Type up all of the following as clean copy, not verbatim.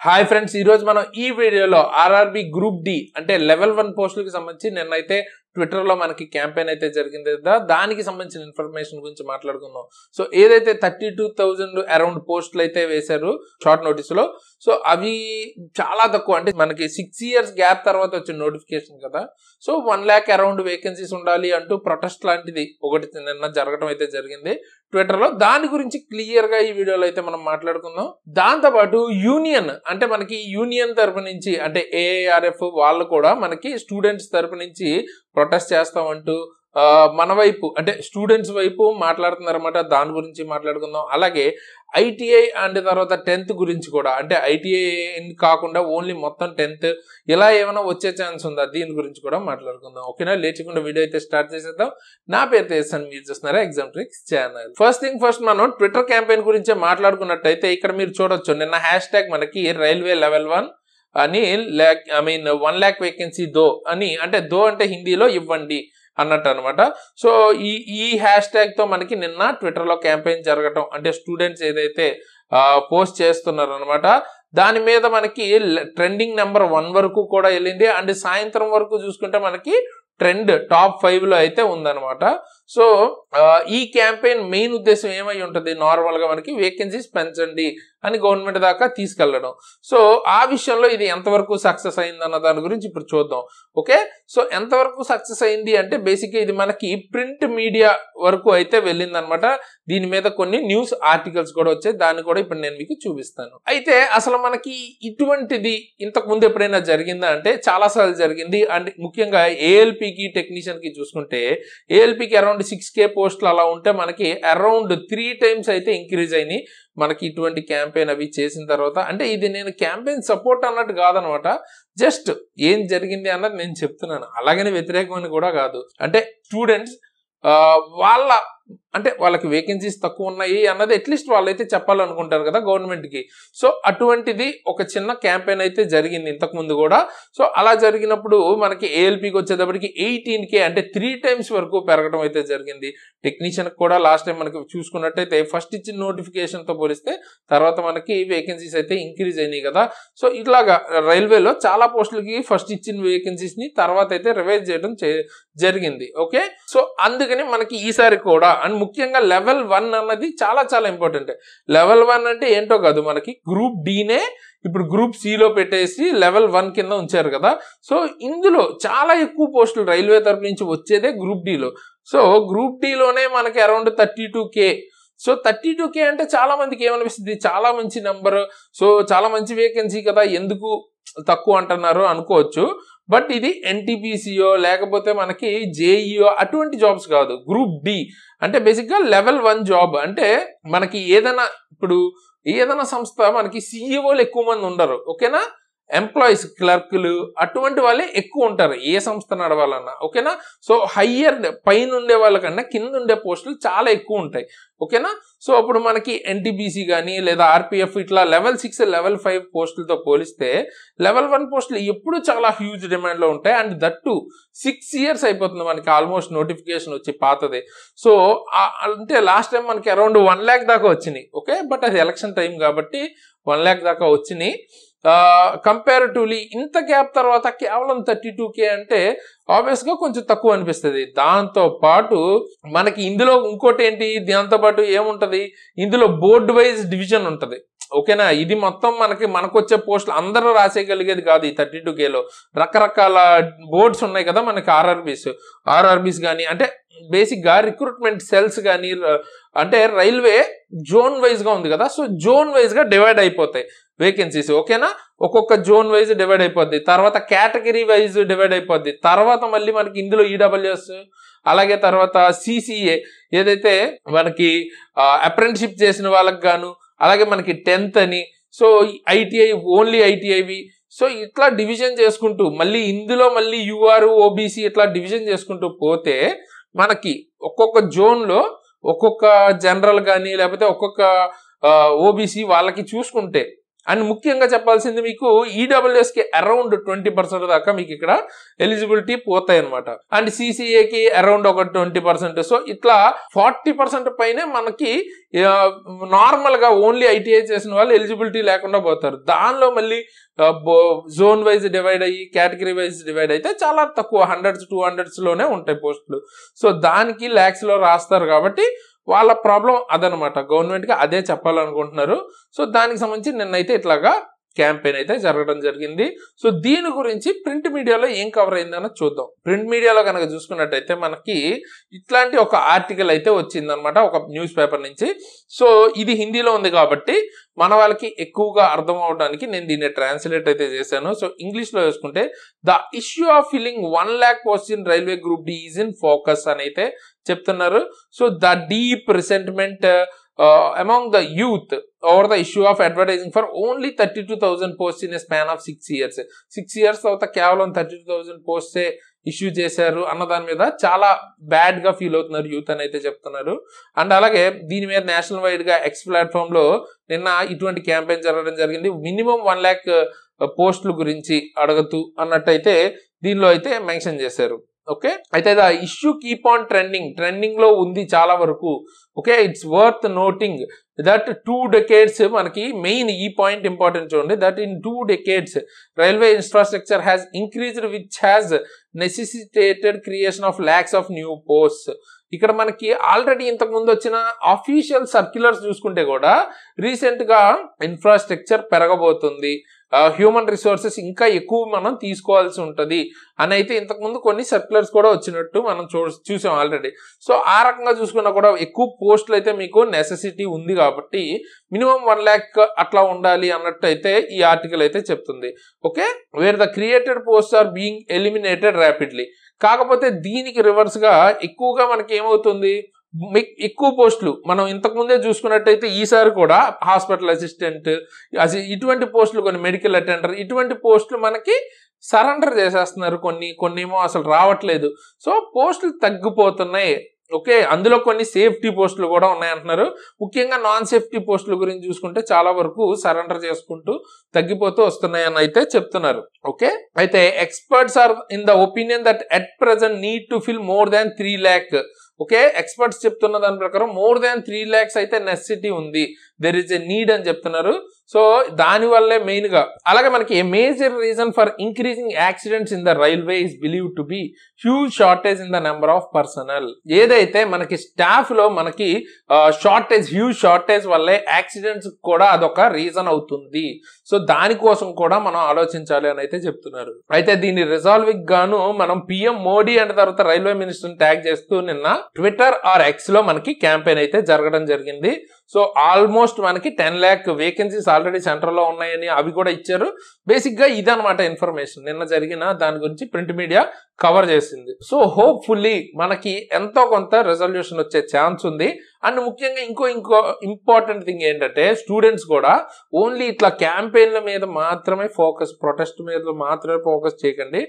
Hi friends, ఈ రోజు మనం ఈ వీడియోలో ఆర్ఆర్బి గ్రూప్ డి అంటే లెవెల్ 1 పోస్టులకు సంబంధించి నిన్నైతే ట్విట్టర్ లో మనకి క్యాంపెయిన్ అయితే జరిగింది కదా, దానికి సంబంధించిన ఇన్ఫర్మేషన్ గురించి మాట్లాడుకుందాం. సో ఏదైతే 32,000 అరౌండ్ పోస్టులు అయితే వేశారు షార్ట్ నోటీస్ లో, సో అవి చాలా తక్కువ. అంటే మనకి 6 years గ్యాప్ తర్వాత వచ్చిన నోటిఫికేషన్ కదా. సో 1 lakh అరౌండ్ వేకెన్సీస్ ఉండాలి అంటూ ప్రొటెస్ట్ లాంటిది ఒకటి నిన్న జరగడం అయితే జరిగింది ట్విట్టర్ లో. దాని గురించి క్లియర్ గా ఈ వీడియోలో అయితే మనం మాట్లాడుకుందాం. దాంతో పాటు యూనియన్ అంటే మనకి యూనియన్ తరపు నుంచి అంటే ఏఐఆర్ఎఫ్ వాళ్ళు కూడా మనకి స్టూడెంట్స్ తరపు నుంచి ప్రొటెస్ట్ చేస్తామంటూ మన వైపు అంటే స్టూడెంట్స్ వైపు మాట్లాడుతున్నారన్నమాట. దాని గురించి మాట్లాడుకుందాం. అలాగే ఐటీఐ అండ్ తర్వాత 10th గురించి కూడా, అంటే ఐటీఐ కాకుండా ఓన్లీ మొత్తం 10th ఇలా ఏమైనా వచ్చే ఛాన్స్ ఉందా, దీని గురించి కూడా మాట్లాడుకుందాం. ఓకేనా, లేచకుండా వీడియో అయితే స్టార్ట్ చేసేద్దాం. నా పేరు తేజన్, మీరు చూస్తున్నారా exam tricks channel. First thing first, మనం ట్విట్టర్ క్యాంపెయిన్ గురించి మాట్లాడుకున్నట్టయితే ఇక్కడ మీరు చూడొచ్చు నిన్న హ్యాష్ ట్యాగ్ మనకి రైల్వే లెవెల్ 1 అని 1 lakh వేకెన్సీ దో అని, అంటే దో అంటే హిందీలో ఇవ్వండి అన్నట్టు అనమాట. సో ఈ హ్యాష్ ట్యాగ్ తో మనకి నిన్న ట్విట్టర్ లో క్యాంపెయిన్ జరగటం, అంటే స్టూడెంట్స్ ఏదైతే పోస్ట్ చేస్తున్నారు అనమాట, దాని మీద మనకి ట్రెండింగ్ నెంబర్ 1 వరకు కూడా వెళ్ళింది. అండ్ సాయంత్రం వరకు చూసుకుంటే మనకి ట్రెండ్ టాప్ 5 లో అయితే ఉందన్నమాట. సో ఈ క్యాంపెయిన్ మెయిన్ ఉద్దేశం ఏమై ఉంటుంది, నార్మల్ గా మనకి వేకెన్సీస్ పెంచండి అని గవర్నమెంట్ దాకా తీసుకెళ్లడం. సో ఆ విషయంలో ఇది ఎంతవరకు సక్సెస్ అయింది అన్న దాని గురించి ఇప్పుడు చూద్దాం. ఓకే, సో ఎంతవరకు సక్సెస్ అయింది అంటే బేసిక్ గా ఇది మనకి ప్రింట్ మీడియా వరకు అయితే వెళ్ళింది అనమాట. దీని మీద కొన్ని న్యూస్ ఆర్టికల్స్ కూడా వచ్చాయి, దాన్ని కూడా ఇప్పుడు నేను మీకు చూపిస్తాను. అయితే అసలు మనకి ఇటువంటిది ఇంతకు ముందు ఎప్పుడైనా జరిగిందా అంటే చాలా సార్లు జరిగింది. అండ్ ముఖ్యంగా ఏఎల్పికి టెక్నీషియన్ కి చూసుకుంటే ఏఎల్పికి అరౌండ్ 6K పోస్టులు అలా ఉంటే మనకి అరౌండ్ 3 times అయితే ఇంక్రీజ్ అయినాయి మనకి ఇటువంటి క్యాంపెయిన్ అవి చేసిన తర్వాత. అంటే ఇది నేను క్యాంపెయిన్ సపోర్ట్ అన్నట్టు కాదనమాట, జస్ట్ ఏం జరిగింది అన్నది నేను చెప్తున్నాను. అలాగని వ్యతిరేకమని కూడా కాదు. అంటే స్టూడెంట్స్ వాళ్ళ అంటే వాళ్ళకి వేకెన్సీస్ తక్కువ ఉన్నాయి అన్నది అట్లీస్ట్ వాళ్ళైతే చెప్పాలనుకుంటారు కదా గవర్నమెంట్ కి. సో అటువంటిది ఒక చిన్న క్యాంపెయిన్ అయితే జరిగింది ఇంతకు ముందు కూడా. సో అలా జరిగినప్పుడు మనకి ఏఎల్పికి వచ్చేటప్పటికి 18K అంటే 3 times వరకు పెరగడం అయితే జరిగింది. టెక్నీషియన్ కూడా లాస్ట్ టైం మనకి చూసుకున్నట్టయితే ఫస్ట్ ఇచ్చిన నోటిఫికేషన్ తో పోలిస్తే తర్వాత మనకి వేకెన్సీస్ అయితే ఇంక్రీజ్ అయినాయి కదా. సో ఇట్లాగా రైల్వేలో చాలా పోస్టులకి ఫస్ట్ ఇచ్చిన వేకెన్సీస్ ని తర్వాత అయితే రివైజ్ చేయడం జరిగింది. ఓకే, సో అందుకని మనకి ఈసారి కూడా, అండ్ ముఖ్యంగా లెవెల్ 1 అన్నది చాలా చాలా ఇంపార్టెంట్. లెవెల్ 1 అంటే ఏంటో కాదు, మనకి గ్రూప్ డీనే ఇప్పుడు గ్రూప్ సిలో పెట్టేసి లెవెల్ 1 కింద ఉంచారు కదా. సో ఇందులో చాలా ఎక్కువ పోస్టులు రైల్వే తరపు నుంచి వచ్చేదే గ్రూప్ డిలో. సో గ్రూప్ డిలోనే మనకి అరౌండ్ 32K. సో 32K అంటే చాలా మందికి ఏమనిపిస్తుంది, చాలా మంచి నెంబర్, సో చాలా మంచి వేకెన్సీ కదా, ఎందుకు తక్కువ అంటున్నారు అనుకోవచ్చు. బట్ ఇది ఎన్టీపీసీఓ లేకపోతే మనకి జేఈఓ అటువంటి జాబ్స్ కాదు. గ్రూప్ డి అంటే బేసిక్ గా లెవెల్ 1 జాబ్. అంటే మనకి ఏదైనా సంస్థ మనకి సిఇఓలు ఎక్కువ మంది ఉండరు. ఓకేనా, ఎంప్లాయీస్ క్లర్క్లు అటువంటి వాళ్ళే ఎక్కువ ఉంటారు ఏ సంస్థ నడవాలన్నా. ఓకేనా, సో హయ్యర్ పైన ఉండే వాళ్ళకన్నా కింద ఉండే పోస్టులు చాలా ఎక్కువ ఉంటాయి. ఓకేనా, సో అప్పుడు మనకి ఎన్టీపీసీ కానీ లేదా ఆర్పిఎఫ్ ఇట్లా లెవెల్ 6 లెవెల్ 5 పోస్టులతో పోలిస్తే లెవెల్ 1 పోస్టులు ఎప్పుడు చాలా హ్యూజ్ డిమాండ్ లో ఉంటాయి. అండ్ దట్టు 6 years అయిపోతుంది మనకి ఆల్మోస్ట్ నోటిఫికేషన్ వచ్చి పాతదే. సో అంటే లాస్ట్ టైం మనకి అరౌండ్ 1 lakh దాకా వచ్చినాయి. ఓకే, బట్ అది ఎలక్షన్ టైం కాబట్టి 1 lakh దాకా వచ్చినాయి. కంపారిటివ్లీ ఇంత గ్యాప్ తర్వాత కేవలం 32K అంటే ఆబ్వియస్ గా కొంచెం తక్కువ అనిపిస్తుంది. దాంతో పాటు మనకి ఇందులో ఇంకోటి ఏంటి, దాంతో పాటు ఏముంటది, ఇందులో బోర్డు వైజ్ డివిజన్ ఉంటది. ఓకేనా, ఇది మొత్తం మనకు వచ్చే పోస్టులు అందరూ రాసేయగలిగేది కాదు. ఈ 32Kలో రకరకాల బోర్డ్స్ ఉన్నాయి కదా మనకి, ఆర్ఆర్బీస్ కానీ, అంటే బేసిక్ గా రిక్రూట్మెంట్ సెల్స్ కానీ, అంటే రైల్వే జోన్ వైజ్ గా ఉంది కదా. సో జోన్ వైజ్ గా డివైడ్ అయిపోతాయి వేకెన్సీస్. ఓకేనా, ఒక్కొక్క జోన్ వైజ్ డివైడ్ అయిపోద్ది, తర్వాత కేటగిరీ వైజ్ డివైడ్ అయిపోద్ది, తర్వాత మళ్ళీ మనకి ఇందులో ఈడబ్ల్యూఎస్, అలాగే తర్వాత సిసిఏ ఏదైతే మనకి అప్రెంటిషిప్ చేసిన వాళ్ళకి గాను, అలాగే మనకి 10th అని, సో ఐటీఐ ఓన్లీ ఐటీఐవి. సో ఇట్లా డివిజన్ చేసుకుంటూ మళ్ళీ ఇందులో మళ్ళీ యూఆర్ ఓబీసీ ఇట్లా డివిజన్ చేసుకుంటూ పోతే మనకి ఒక్కొక్క జోన్ లో ఒక్కొక్క జనరల్ కానీ లేకపోతే ఒక్కొక్క ఓబీసీ వాళ్ళకి చూసుకుంటే అండ్ ముఖ్యంగా చెప్పాల్సింది మీకు ఈడబ్ల్యూఎస్ కి అరౌండ్ 20% దాకా మీకు ఇక్కడ ఎలిజిబిలిటీ పోతాయి అనమాట. అండ్ సిసిఏకి అరౌండ్ ఒక 20%. సో ఇట్లా 40% పైనే మనకి నార్మల్ గా ఓన్లీ ఐటీఐ చేసిన వాళ్ళు ఎలిజిబిలిటీ లేకుండా పోతారు. దానిలో మళ్ళీ జోన్ వైజ్ డివైడ్ అయ్యి కేటగిరీ వైజ్ డివైడ్ అయితే చాలా తక్కువ 100s 200s లోనే ఉంటాయి పోస్టులు. సో దానికి lakhs లో రాస్తారు కాబట్టి వాళ్ళ ప్రాబ్లం అదనమాట. గవర్నమెంట్ కి అదే చెప్పాలనుకుంటున్నారు. సో దానికి సంబంధించి నిన్నైతే ఇట్లాగా క్యాంపెయిన్ అయితే జరగడం జరిగింది. సో దీని గురించి ప్రింట్ మీడియాలో ఏం కవర్ అయిందన్న చూద్దాం. ప్రింట్ మీడియాలో కనుక చూసుకున్నట్టయితే మనకి ఇట్లాంటి ఒక ఆర్టికల్ అయితే వచ్చిందనమాట ఒక న్యూస్ పేపర్ నుంచి. సో ఇది హిందీలో ఉంది కాబట్టి మన వాళ్ళకి ఎక్కువగా అర్థం అవడానికి నేను దీన్ని ట్రాన్స్లేట్ అయితే చేశాను. సో ఇంగ్లీష్ లో వేసుకుంటే the issue of filling 1 lakh post in railway group D is in focus అని అయితే చెప్తున్నారు. So the deep resentment among the youth over the issue of advertising for only 32,000 posts in a span of 6 years. 6 years తర్వాత కేవలం 32,000 posts issue చేశారు అన్న దాని మీద చాలా బ్యాడ్ గా ఫీల్ అవుతున్నారు యూత్ అని అయితే చెప్తున్నారు. అండ్ అలాగే దీని మీద నేషనల్ వైడ్ గా ఎక్స్ ప్లాట్ఫామ్ లో నిన్న ఇటువంటి క్యాంపెయిన్ జరగడం జరిగింది. మినిమం 1 lakh పోస్టుల గురించి అడగతూ అన్నట్టయితే దీనిలో అయితే మెన్షన్ చేశారు. ఓకే, అయితే the issue keep on trending లో ఉంది చాలా వరకు. Okay, it's worth noting that 2 decades మనకి మెయిన్ ఈ పాయింట్ ఇంపార్టెంట్ చూడండి. That in 2 decades railway infrastructure has increased which has నెసెసిటేటెడ్ creation of lakhs of new posts. ఇక్కడ మనకి ఆల్రెడీ ఇంతకు ముందు వచ్చిన అఫీషియల్ సర్క్యులర్స్ చూసుకుంటే కూడా రీసెంట్ గా ఇన్ఫ్రాస్ట్రక్చర్ పెరగబోతుంది, హ్యూమన్ రిసోర్సెస్ ఇంకా ఎక్కువ మనం తీసుకోవాల్సి ఉంటుంది అని అయితే ఇంతకుముందు కొన్ని సర్క్యులర్స్ కూడా వచ్చినట్టు మనం చూసాం ఆల్రెడీ. సో ఆ రకంగా చూసుకున్నా కూడా ఎక్కువ పోస్టులు అయితే మీకు నెసెసిటీ ఉంది కాబట్టి మినిమం 1 lakh అట్లా ఉండాలి అన్నట్టు అయితే ఈ ఆర్టికల్ అయితే చెప్తుంది. Okay, where the created post are being eliminated rapidly. కాకపోతే దీనికి రివర్స్ గా ఎక్కువగా మనకి ఏమవుతుంది, ఎక్కువ పోస్టులు మనం ఇంతకు ముందే చూసుకున్నట్టయితే ఈసారి కూడా హాస్పిటల్ అసిస్టెంట్ ఇటువంటి పోస్టులు, కొన్ని మెడికల్ అటెండర్ ఇటువంటి పోస్టులు మనకి సరెండర్ చేసేస్తున్నారు. కొన్ని ఏమో అసలు రావట్లేదు. సో పోస్టులు తగ్గిపోతున్నాయి. ఓకే, అందులో కొన్ని సేఫ్టీ పోస్టులు కూడా ఉన్నాయంటున్నారు. ముఖ్యంగా నాన్ సేఫ్టీ పోస్టుల గురించి చూసుకుంటే చాలా వరకు సరెండర్ చేసుకుంటూ తగ్గిపోతూ వస్తున్నాయని అయితే చెప్తున్నారు. ఓకే, అయితే experts are in the opinion that at present need to fill more than 3 lakh. Okay, experts చెప్తున్న దాని ప్రకారం మోర్ దాన్ 3 lakhs అయితే నెసెసిటీ ఉంది, దెర్ ఇస్ ఎ నీడ్ అని చెప్తున్నారు. సో దాని వల్లే మెయిన్ గా. అలాగే మనకి a major reason for increasing accidents in the railway is believe to be huge shortage in the number of personnel. ఏదైతే మనకి స్టాఫ్ లో మనకి హ్యూజ్ షార్టేజ్ వల్లే యాక్సిడెంట్స్ కూడా అదొక రీజన్ అవుతుంది. సో దానికోసం కూడా మనం ఆలోచించాలి అని అయితే చెప్తున్నారు. అయితే దీన్ని రిజాల్వింగ్ గాను మనం పిఎం మోడీ అండ్ తర్వాత రైల్వే మినిస్టర్ ట్యాగ్ చేస్తూ నిన్న ట్విట్టర్ ఆర్ ఎక్స్ లో మనకి క్యాంపెయిన్ అయితే జరగడం జరిగింది. సో ఆల్మోస్ట్ మనకి 10 lakh వేకెన్సీస్ ఆల్రెడీ సెంటర్ లో ఉన్నాయని అవి కూడా ఇచ్చారు. బేసిక్ గా ఇదనమాట ఇన్ఫర్మేషన్ నిన్న జరిగిన దాని గురించి ప్రింట్ మీడియా కవర్ చేసింది. సో హోప్ఫుల్లీ మనకి ఎంతో కొంత రెజల్యూషన్ వచ్చే ఛాన్స్ ఉంది. అండ్ ముఖ్యంగా ఇంకో ఇంపార్టెంట్ థింగ్ ఏంటంటే స్టూడెంట్స్ కూడా ఓన్లీ ఇట్లా క్యాంపెయిన్ల మీద మాత్రమే ఫోకస్, ప్రొటెస్ట్ మీద మాత్రమే ఫోకస్ చేయకండి.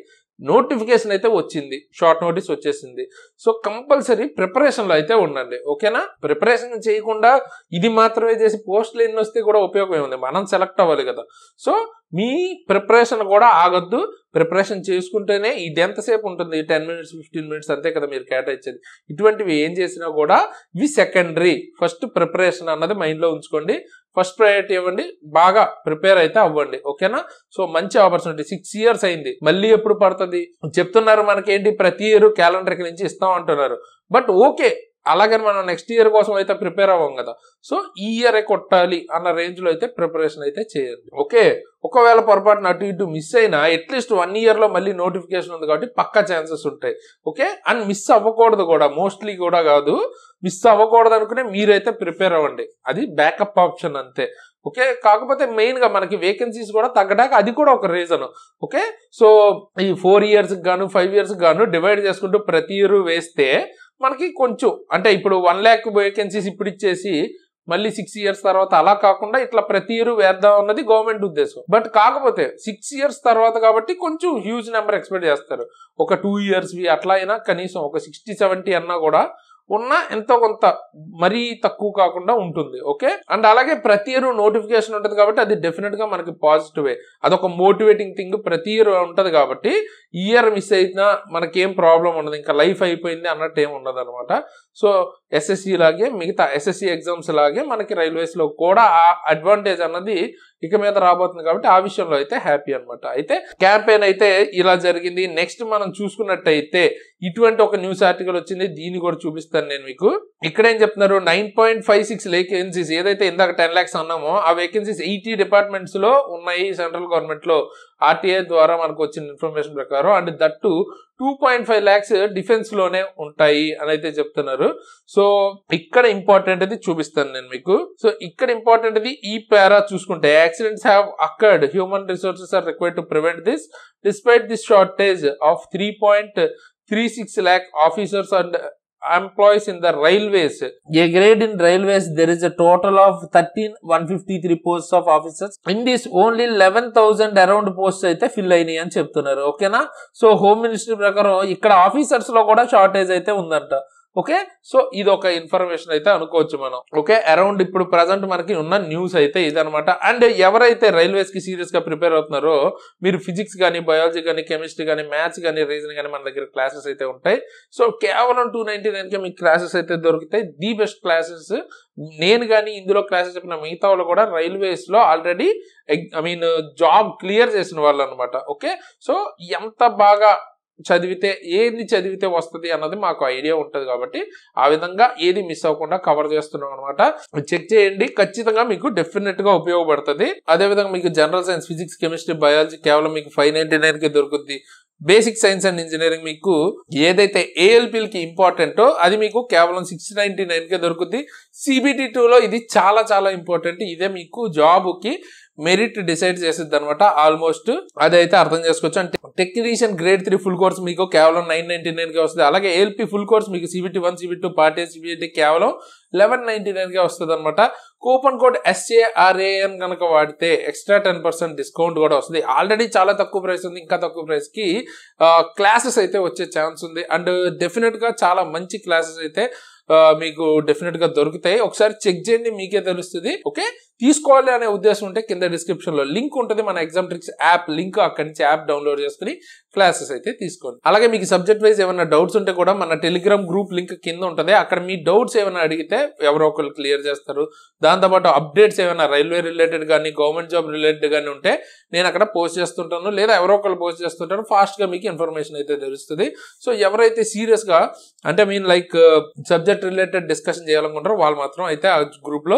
నోటిఫికేషన్ అయితే వచ్చింది, షార్ట్ నోటీస్ వచ్చేసింది. సో కంపల్సరీ ప్రిపరేషన్ లో అయితే ఉండండి. ఓకేనా, ప్రిపరేషన్ చేయకుండా ఇది మాత్రమే చేసి పోస్టులు ఎన్ని వస్తే కూడా ఉపయోగం ఏముంది, మనం సెలెక్ట్ అవ్వాలి కదా. సో మీ ప్రిపరేషన్ కూడా ఆగొద్దు, ప్రిపరేషన్ చేసుకుంటేనే ఇది ఎంతసేపు ఉంటుంది, 10 minutes 15 minutes అంతే కదా మీరు కేటాయించేది. ఇటువంటివి ఏం చేసినా కూడా ఇవి సెకండరీ. ఫస్ట్ ప్రిపరేషన్ అన్నది మైండ్ లో ఉంచుకోండి, ఫస్ట్ ప్రయారిటీ ఇవ్వండి, బాగా ప్రిపేర్ అయితే అవ్వండి. ఓకేనా, సో మంచి ఆపర్చునిటీ. 6 years అయింది, మళ్ళీ ఎప్పుడు పడుతుంది చెప్తున్నారు. మనకేంటి ప్రతి ఇయర్ క్యాలెండర్ నుంచి ఇస్తాం అంటున్నారు. బట్ ఓకే, అలాగని మనం నెక్స్ట్ ఇయర్ కోసం అయితే ప్రిపేర్ అవ్వం కదా. సో ఈ ఇయర్ కొట్టాలి అన్న రేంజ్ లో అయితే ప్రిపరేషన్ అయితే చేయండి. ఓకే, ఒకవేళ పొరపాటున అటు ఇటు మిస్ అయినా అట్లీస్ట్ 1 year లో మళ్ళీ నోటిఫికేషన్ ఉంది కాబట్టి పక్కా ఛాన్సెస్ ఉంటాయి. ఓకే, అండ్ మిస్ అవ్వకూడదు కూడా, మోస్ట్లీ కూడా కాదు, మిస్ అవ్వకూడదు అనుకునే మీరైతే ప్రిపేర్ అవ్వండి. అది బ్యాకప్ ఆప్షన్ అంతే. ఓకే, కాకపోతే మెయిన్ గా మనకి వేకెన్సీస్ కూడా తగ్గడానికి అది కూడా ఒక రీజన్. ఓకే, సో ఈ 4 years గాను 5 years గాను డివైడ్ చేసుకుంటూ ప్రతి ఇయర్ వేస్తే మనకి కొంచెం, అంటే ఇప్పుడు 1 lakh వేకెన్సీస్ ఇప్పుడు ఇచ్చేసి మళ్ళీ 6 years తర్వాత అలా కాకుండా ఇట్లా ప్రతి ఇయర్ వేద్దాం అన్నది గవర్నమెంట్ ఉద్దేశం. బట్ కాకపోతే 6 years తర్వాత కాబట్టి కొంచెం హ్యూజ్ నెంబర్ ఎక్స్పెక్ట్ చేస్తారు. ఒక 2 years అట్లా అయినా కనీసం ఒక 60-70 అన్నా కూడా ఉన్న ఎంతో కొంత మరీ తక్కువ కాకుండా ఉంటుంది. ఓకే, అండ్ అలాగే ప్రతి ఇయర్ నోటిఫికేషన్ ఉంటుంది కాబట్టి అది డెఫినెట్ గా మనకి పాజిటివే. అదొక మోటివేటింగ్ థింగ్ ప్రతి ఇయర్ ఉంటది కాబట్టి ఇయర్ మిస్ అయినా మనకేం ప్రాబ్లం ఉండదు, ఇంకా లైఫ్ అయిపోయింది అన్నట్టు ఏమి ఉండదు అనమాట. సో ఎస్ఎస్సి లాగే మిగతా ఎస్ఎస్సి ఎగ్జామ్స్ లాగే మనకి రైల్వేస్ లో కూడా ఆ అడ్వాంటేజ్ అన్నది ఇక మీద రాబోతుంది కాబట్టి ఆ విషయంలో అయితే హ్యాపీ అనమాట. అయితే క్యాంపెయిన్ అయితే ఇలా జరిగింది. నెక్స్ట్ మనం చూసుకున్నట్టయితే ఇటువంటి ఒక న్యూస్ ఆర్టికల్ వచ్చింది, దీన్ని కూడా చూపిస్తాను నేను మీకు. ఇక్కడ ఏం చెప్తున్నారు, 9.56 వేకెన్సీస్ ఏదైతే ఇందాక 10 lakhs అన్నామో ఆ వేకెన్సీస్ 80 డిపార్ట్మెంట్స్ లో ఉన్నాయి సెంట్రల్ గవర్నమెంట్ లో, ఆర్టీఐ ద్వారా మనకు వచ్చిన ఇన్ఫర్మేషన్ ప్రకారం. అండ్ దట్టు 2.5 lakhs డిఫెన్స్ లోనే ఉంటాయి అని అయితే చెప్తున్నారు. సో ఇక్కడ ఇంపార్టెంట్ అది చూపిస్తాను నేను మీకు. సో ఇక్కడ ఇంపార్టెంట్ అది ఈ పారా చూసుకుంటే, accidents have occurred, human resources are required to prevent this despite this shortage of 3.36 lakh officers and employees in the railways. A grade in railways, there is a total of 13,153 posts of officers. In this only 11,000 around posts అయితే fill అయినాయి అని చెప్తున్నారు. ఓకేనా, so home ministry ప్రకారం ఇక్కడ officers లో కూడా shortage అయితే ఉందంట. ఓకే, సో ఇది ఒక ఇన్ఫర్మేషన్ అయితే అనుకోవచ్చు మనం. ఓకే, అరౌండ్ ఇప్పుడు ప్రజెంట్ మనకి ఉన్న న్యూస్ అయితే ఇదనమాట. అండ్ ఎవరైతే రైల్వేస్ కి సీరియస్ గా ప్రిపేర్ అవుతున్నారో మీరు ఫిజిక్స్ కానీ, బయాలజీ కానీ, కెమిస్ట్రీ కానీ, మ్యాథ్స్ కానీ, రీజనింగ్ కానీ మన దగ్గర క్లాసెస్ అయితే ఉంటాయి. సో కేవలం 299 కి మీకు క్లాసెస్ అయితే దొరుకుతాయి, ది బెస్ట్ క్లాసెస్. నేను కానీ ఇందులో క్లాసెస్ చెప్పిన మిగతా వాళ్ళు కూడా రైల్వేస్ లో ఆల్రెడీ జాబ్ క్లియర్ చేసిన వాళ్ళు అనమాట. ఓకే, సో ఎంత బాగా చదివితే ఏది చదివితే వస్తుంది అన్నది మాకు ఐడియా ఉంటుంది కాబట్టి ఆ విధంగా ఏది మిస్ అవ్వకుండా కవర్ చేస్తున్నాం అనమాట. చెక్ చేయండి, ఖచ్చితంగా మీకు డెఫినెట్ గా ఉపయోగపడుతుంది. అదే విధంగా మీకు general science, physics, chemistry, biology కేవలం మీకు 599 కి దొరుకుతుంది. బేసిక్ సైన్స్ అండ్ ఇంజనీరింగ్ మీకు ఏదైతే ఏఎల్పీలకి ఇంపార్టెంటో అది మీకు కేవలం 699 కే దొరుకుతుంది. CBT 2లో ఇది చాలా చాలా ఇంపార్టెంట్, ఇదే మీకు జాబ్ కి మెరిట్ డిసైడ్ చేసిద్ది అనమాట ఆల్మోస్ట్. అదైతే అర్థం చేసుకోవచ్చు. అంటే టెక్నీషియన్ గ్రేడ్ 3 ఫుల్ కోర్స్ మీకు కేవలం 999 కే వస్తుంది. అలాగే ఏఎల్పీ ఫుల్ కోర్స్ మీకు CBT 1, CBT 2, part A, CBT కేవలం 1199 కే వస్తుంది అనమాట. కూపన్ కోడ్ SARAN కనుక వాడితే ఎక్స్ట్రా 10% డిస్కౌంట్ కూడా వస్తుంది. ఆల్రెడీ చాలా తక్కువ ప్రైస్ ఉంది, ఇంకా తక్కువ ప్రైస్ కి క్లాసెస్ అయితే వచ్చే ఛాన్స్ ఉంది. అండ్ డెఫినెట్ గా చాలా మంచి క్లాసెస్ అయితే మీకు డెఫినెట్ గా దొరుకుతాయి. ఒకసారి చెక్ చేయండి, మీకే తెలుస్తుంది. ఓకే, తీసుకోవాలి అనే ఉద్దేశం ఉంటే కింద డిస్క్రిప్షన్ లో లింక్ ఉంటుంది, మన ఎగ్జామ్ ట్రిక్స్ యాప్ లింక్, అక్కడి నుంచి యాప్ డౌన్లోడ్ చేసుకుని క్లాసెస్ అయితే తీసుకోండి. అలాగే మీకు సబ్జెక్ట్ వైజ్ ఏమైనా డౌట్స్ ఉంటే కూడా మన టెలిగ్రామ్ గ్రూప్ లింక్ కింద ఉంటుంది, అక్కడ మీ డౌట్స్ ఏమైనా అడిగితే ఎవరో ఒకరు క్లియర్ చేస్తారు. దాంతోపాటు అప్డేట్స్ ఏమైనా రైల్వే రిలేటెడ్ కానీ, గవర్నమెంట్ జాబ్ రిలేటెడ్ కానీ ఉంటే నేను అక్కడ పోస్ట్ చేస్తుంటాను, లేదా ఎవరో ఒకరు పోస్ట్ చేస్తుంటాను. ఫాస్ట్ గా మీకు ఇన్ఫర్మేషన్ అయితే తెలుస్తుంది. సో ఎవరైతే సీరియస్ గా అంటే లైక్ సబ్జెక్ట్ రిలేటెడ్ డిస్కషన్ చేయాలనుకుంటారో వాళ్ళు మాత్రం అయితే ఆ గ్రూప్ లో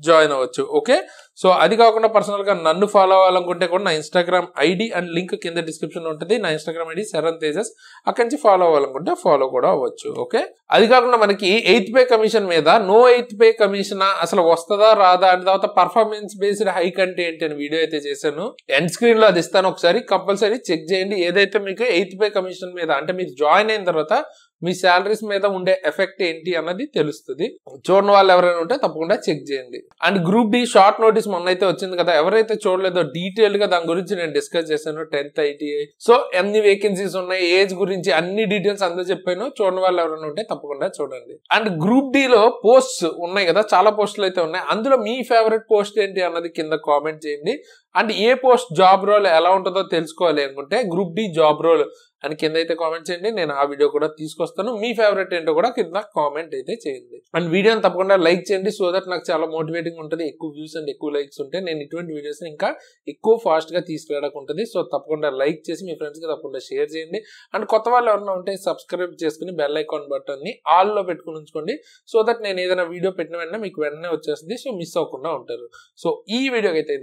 జాయిన్ అవ్వచ్చు. ఓకే, సో అది కాకుండా పర్సనల్ గా నన్ను ఫాలో అవ్వాలనుకుంటే కూడా నా ఇన్స్టాగ్రామ్ ఐడి అండ్ లింక్ కింద డిస్క్రిప్షన్ లో ఉంటుంది. నా ఇన్స్టాగ్రామ్ ఐడి శరణ్ తేజస్, అక్కడి నుంచి ఫాలో అవ్వాలనుకుంటే ఫాలో కూడా అవ్వచ్చు. ఓకే, అది కాకుండా మనకి 8th పే కమిషన్ మీద నో 8th పే కమిషన్ అసలు వస్తుందా రాదా అంటే తర్వాత పర్ఫార్మెన్స్ బేస్డ్ హైక్ అంటే ఏంటి అని వీడియో అయితే చేశాను, ఎండ్ స్క్రీన్ లో అది ఇస్తాను, ఒకసారి కంపల్సరీ చెక్ చేయండి. ఏదైతే మీకు 8th పే కమిషన్ మీద అంటే మీరు జాయిన్ అయిన తర్వాత మీ శాలరీస్ మీద ఉండే ఎఫెక్ట్ ఏంటి అన్నది తెలుస్తుంది. చూడని వాళ్ళు ఎవరైనా ఉంటే తప్పకుండా చెక్ చేయండి. And group D short notice మొన్న అయితే వచ్చింది కదా, ఎవరైతే చూడలేదో డీటెయిల్ గా దాని గురించి నేను డిస్కస్ చేశాను. 10th ITI, సో ఎన్ని వేకెన్సీస్ ఉన్నాయి, ఏజ్ గురించి అన్ని డీటెయిల్స్ అందరూ చెప్పాను. చూడని వాళ్ళు ఎవరైనా ఉంటే తప్పకుండా చూడండి. అండ్ గ్రూప్ డి లో పోస్ట్స్ ఉన్నాయి కదా, చాలా పోస్టులు అయితే ఉన్నాయి. అందులో మీ ఫేవరెట్ పోస్ట్ ఏంటి అన్నది కింద కామెంట్ చేయండి. అండ్ ఏ పోస్ట్ జాబ్ రోల్ ఎలా ఉంటుందో తెలుసుకోవాలి అనుకుంటే గ్రూప్ డి జాబ్ రోల్ అని కింద అయితే కామెంట్ చేయండి, నేను ఆ వీడియో కూడా తీసుకొస్తాను. మీ ఫేవరెట్ ఏంటో కూడా కింద కామెంట్ అయితే చేయండి. అండ్ వీడియోని తప్పకుండా లైక్ చేయండి, సో దట్ నాకు చాలా మోటివేటింగ్ ఉంటుంది. ఎక్కువ వ్యూస్ అండ్ ఎక్కువ లైక్స్ ఉంటే నేను ఇటువంటి వీడియోస్ ఇంకా ఎక్కువ ఫాస్ట్ గా తీసుకురావడానికి ఉంటుంది. సో తప్పకుండా లైక్ చేసి మీ ఫ్రెండ్స్ కి తప్పకుండా షేర్ చేయండి. అండ్ కొత్త వాళ్ళు ఎవరైనా ఉంటే సబ్స్క్రైబ్ చేసుకుని బెల్ ఐకాన్ బటన్ ని ఆల్ లో పెట్టుకుని ఉంచుకోండి, సో దట్ నేను ఏదైనా వీడియో పెట్టిన వెంటనే మీకు వెంటనే వచ్చేస్తుంది, సో మిస్ అవ్వకుండా ఉంటారు. సో ఈ వీడియోకి అయితే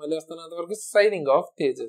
మళ్ళీ వస్తాను. అంతవరకు సైనింగ్ ఆఫ్ తేజస్.